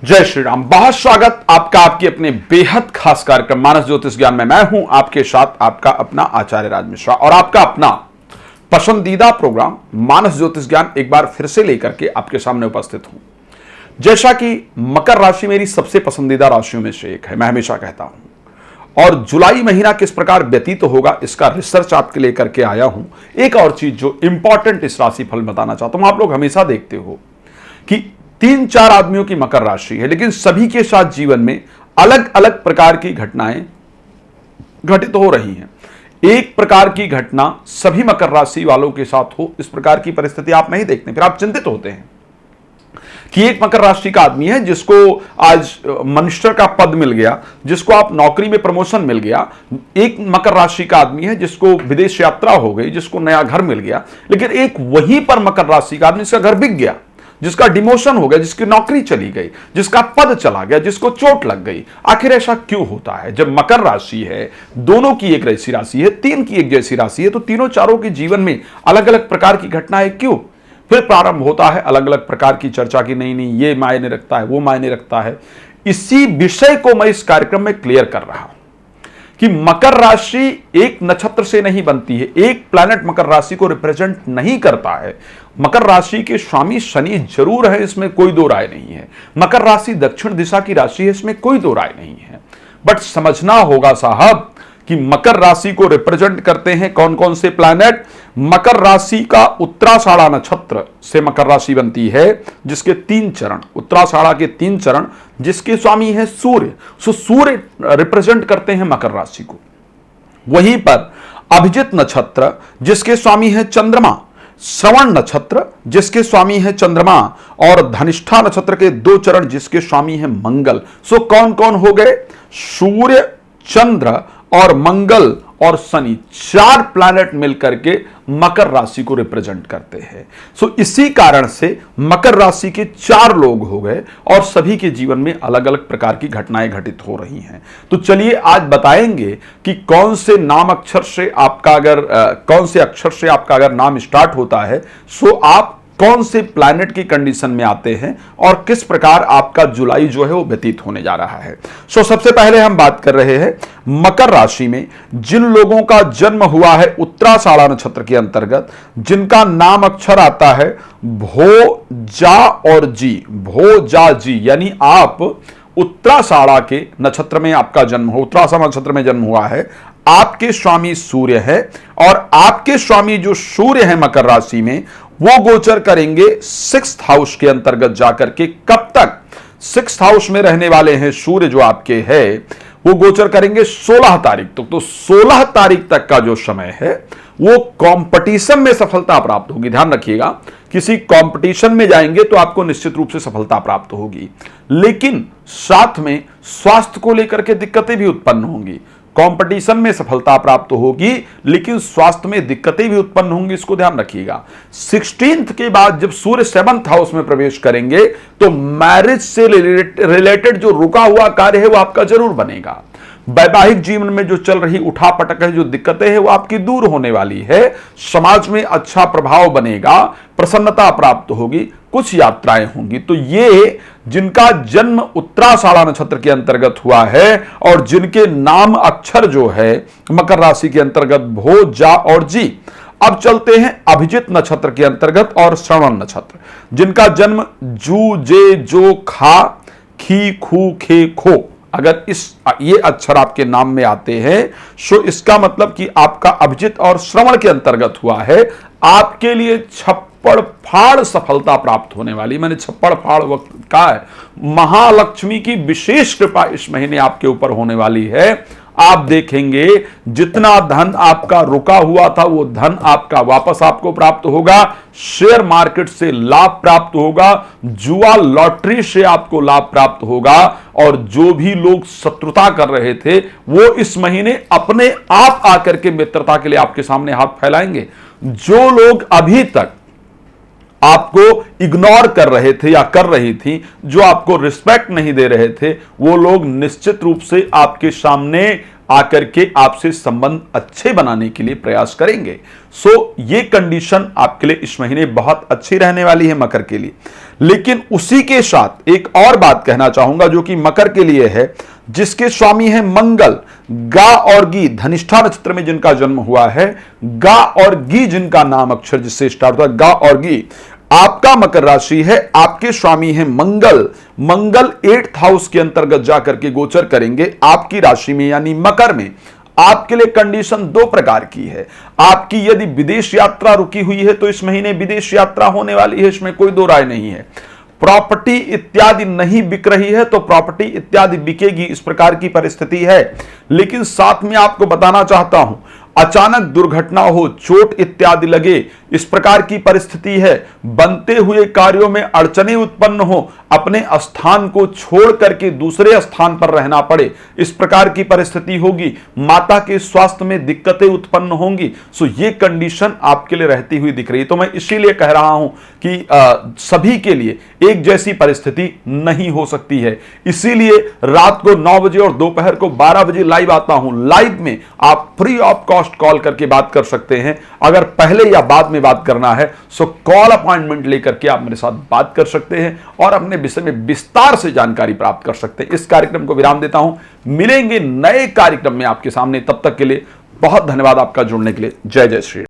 जय श्री राम। बहुत स्वागत आपका आपकी अपने बेहद खास कार्यक्रम मानस ज्योतिष ज्ञान में। मैं हूं आपके साथ आपका अपना आचार्य राज मिश्रा और आपका अपना पसंदीदा प्रोग्राम मानस ज्योतिष ज्ञान एक बार फिर से लेकर के आपके सामने उपस्थित हूं। जैसा कि मकर राशि मेरी सबसे पसंदीदा राशियों में से एक है, मैं हमेशा कहता हूं, और जुलाई महीना किस प्रकार व्यतीत होगा इसका रिसर्च आपके लेकर के आया हूं। एक और चीज जो इंपॉर्टेंट इस राशि फल बताना चाहता हूं, आप लोग हमेशा देखते हो कि 3-4 आदमियों की मकर राशि है, लेकिन सभी के साथ जीवन में अलग अलग प्रकार की घटनाएं घटित हो रही हैं। एक प्रकार की घटना सभी मकर राशि वालों के साथ हो, इस प्रकार की परिस्थिति आप नहीं देखते। फिर आप चिंतित होते हैं कि एक मकर राशि का आदमी है जिसको आज मिनिस्टर का पद मिल गया, जिसको आप नौकरी में प्रमोशन मिल गया। एक मकर राशि का आदमी है जिसको विदेश यात्रा हो गई, जिसको नया घर मिल गया। लेकिन एक वहीं पर मकर राशि का आदमी जिसका घर बिक गया, जिसका डिमोशन हो गया, जिसकी नौकरी चली गई, जिसका पद चला गया, जिसको चोट लग गई। आखिर ऐसा क्यों होता है? जब मकर राशि है, दोनों की एक जैसी राशि है, तीन की एक जैसी राशि है, तो तीनों चारों के जीवन में अलग अलग प्रकार की घटनाएं क्यों? फिर प्रारंभ होता है अलग अलग प्रकार की चर्चा की, नहीं ये मायने रखता है, वो मायने रखता है। इसी विषय को मैं इस कार्यक्रम में क्लियर कर रहा हूं कि मकर राशि एक नक्षत्र से नहीं बनती है, एक प्लैनेट मकर राशि को रिप्रेजेंट नहीं करता है। मकर राशि के स्वामी शनि जरूर है, इसमें कोई दो राय नहीं है। मकर राशि दक्षिण दिशा की राशि है, इसमें कोई दो राय नहीं है। बट समझना होगा साहब कि मकर राशि को रिप्रेजेंट करते हैं कौन कौन से प्लैनेट। मकर राशि का उत्तराषाढ़ा नक्षत्र से मकर राशि बनती है, जिसके 3 चरण, उत्तराषाढ़ा के 3 चरण, जिसके स्वामी है सूर्य। सो सूर्य रिप्रेजेंट करते हैं मकर राशि को। वहीं पर अभिजित नक्षत्र जिसके स्वामी है चंद्रमा, श्रवण नक्षत्र जिसके स्वामी है चंद्रमा, और धनिष्ठा नक्षत्र के 2 चरण जिसके स्वामी है मंगल। सो कौन कौन हो गए? सूर्य, चंद्र और मंगल और शनि, 4 प्लैनेट मिलकर के मकर राशि को रिप्रेजेंट करते हैं। सो इसी कारण से मकर राशि के 4 लोग हो गए और सभी के जीवन में अलग अलग प्रकार की घटनाएं घटित हो रही हैं। तो चलिए आज बताएंगे कि कौन से नाम अक्षर से आपका अगर कौन से अक्षर से आपका अगर नाम स्टार्ट होता है, सो आप कौन से प्लैनेट की कंडीशन में आते हैं और किस प्रकार आपका जुलाई जो है वो व्यतीत होने जा रहा है। सो सबसे पहले हम बात कर रहे हैं मकर राशि में जिन लोगों का जन्म हुआ है उत्तराषाढ़ा नक्षत्र के अंतर्गत, जिनका नाम अक्षर आता है भो, जा और जी, भो, जा, जी, यानी आप उत्तराषाढ़ा के नक्षत्र में आपका जन्म हो, उत्तराषाढ़ा नक्षत्र में जन्म हुआ है, आपके स्वामी सूर्य है और आपके स्वामी जो सूर्य है मकर राशि में, वो गोचर करेंगे 6th हाउस के अंतर्गत जाकर के। कब तक? 6th हाउस में रहने वाले हैं सूर्य जो आपके है, वो गोचर करेंगे 16 तारीख तक। तो 16 तारीख तक का जो समय है वो कंपटीशन में सफलता प्राप्त होगी। ध्यान रखिएगा, किसी कंपटीशन में जाएंगे तो आपको निश्चित रूप से सफलता प्राप्त होगी, लेकिन साथ में स्वास्थ्य को लेकर के दिक्कतें भी उत्पन्न होंगी। कंपटीशन में सफलता प्राप्त होगी लेकिन स्वास्थ्य में दिक्कतें भी उत्पन्न होंगी, इसको ध्यान रखिएगा। 16th के बाद जब सूर्य 7th हाउस में प्रवेश करेंगे तो मैरिज से रिलेटेड जो रुका हुआ कार्य है वो आपका जरूर बनेगा। वैवाहिक जीवन में जो चल रही उठापटक है, जो दिक्कतें हैं, वो आपकी दूर होने वाली है। समाज में अच्छा प्रभाव बनेगा, प्रसन्नता प्राप्त होगी, कुछ यात्राएं होंगी। तो ये जिनका जन्म उत्तराषाढ़ा नक्षत्र के अंतर्गत हुआ है और जिनके नाम अक्षर जो है मकर राशि के अंतर्गत भो, जा और जी। अब चलते हैं अभिजित नक्षत्र के अंतर्गत और श्रवण नक्षत्र, जिनका जन्म जू, जे, जो, खा, खी, खू, खे, खो, अगर ये अक्षर आपके नाम में आते हैं सो इसका मतलब कि आपका अभिजित और श्रवण के अंतर्गत हुआ है। आपके लिए छप्पड़ फाड़ सफलता प्राप्त होने वाली, मैंने छप्पड़ फाड़ वक्त कहा है, महालक्ष्मी की विशेष कृपा इस महीने आपके ऊपर होने वाली है। आप देखेंगे जितना धन आपका रुका हुआ था वो धन आपका वापस आपको प्राप्त होगा। शेयर मार्केट से लाभ प्राप्त होगा, जुआ लॉटरी से आपको लाभ प्राप्त होगा, और जो भी लोग शत्रुता कर रहे थे वो इस महीने अपने आप आकर के मित्रता के लिए आपके सामने हाथ फैलाएंगे। जो लोग अभी तक आपको इग्नोर कर रहे थे या कर रही थी, जो आपको रिस्पेक्ट नहीं दे रहे थे, वो लोग निश्चित रूप से आपके सामने आकर के आपसे संबंध अच्छे बनाने के लिए प्रयास करेंगे। सो ये कंडीशन आपके लिए इस महीने बहुत अच्छी रहने वाली है मकर के लिए। लेकिन उसी के साथ एक और बात कहना चाहूंगा जो कि मकर के लिए है, जिसके स्वामी है मंगल। गा और गी, धनिष्ठा नक्षत्र में जिनका जन्म हुआ है, गा और गी जिनका नाम अक्षर जिससे स्टार्ट हुआ है, गा और गी, आपका मकर राशि है, आपके स्वामी है मंगल। मंगल 8th हाउस के अंतर्गत जाकर के गोचर करेंगे आपकी राशि में यानी मकर में। आपके लिए कंडीशन दो प्रकार की है। आपकी यदि विदेश यात्रा रुकी हुई है तो इस महीने विदेश यात्रा होने वाली है, इसमें कोई दो राय नहीं है। प्रॉपर्टी इत्यादि नहीं बिक रही है तो प्रॉपर्टी इत्यादि बिकेगी, इस प्रकार की परिस्थिति है। लेकिन साथ में आपको बताना चाहता हूं, अचानक दुर्घटना हो, चोट इत्यादि लगे, इस प्रकार की परिस्थिति है। बनते हुए कार्यों में अड़चने उत्पन्न हो, अपने स्थान को छोड़ करके दूसरे स्थान पर रहना पड़े, इस प्रकार की परिस्थिति होगी। माता के स्वास्थ्य में दिक्कतें उत्पन्न होंगी। सो ये कंडीशन आपके लिए रहती हुई दिख रही है। तो मैं इसीलिए कह रहा हूं कि सभी के लिए एक जैसी परिस्थिति नहीं हो सकती है। इसीलिए रात को 9 बजे और दोपहर को 12 बजे लाइव आता हूं। लाइव में आप फ्री ऑफ कॉस्ट कॉल करके बात कर सकते हैं। अगर पहले या बाद में बात करना है सो कॉल अपॉइंटमेंट लेकर के आप मेरे साथ बात कर सकते हैं और अपने विषय में विस्तार से जानकारी प्राप्त कर सकते हैं। इस कार्यक्रम को विराम देता हूं, मिलेंगे नए कार्यक्रम में आपके सामने। तब तक के लिए बहुत धन्यवाद आपका जुड़ने के लिए। जय जय श्री।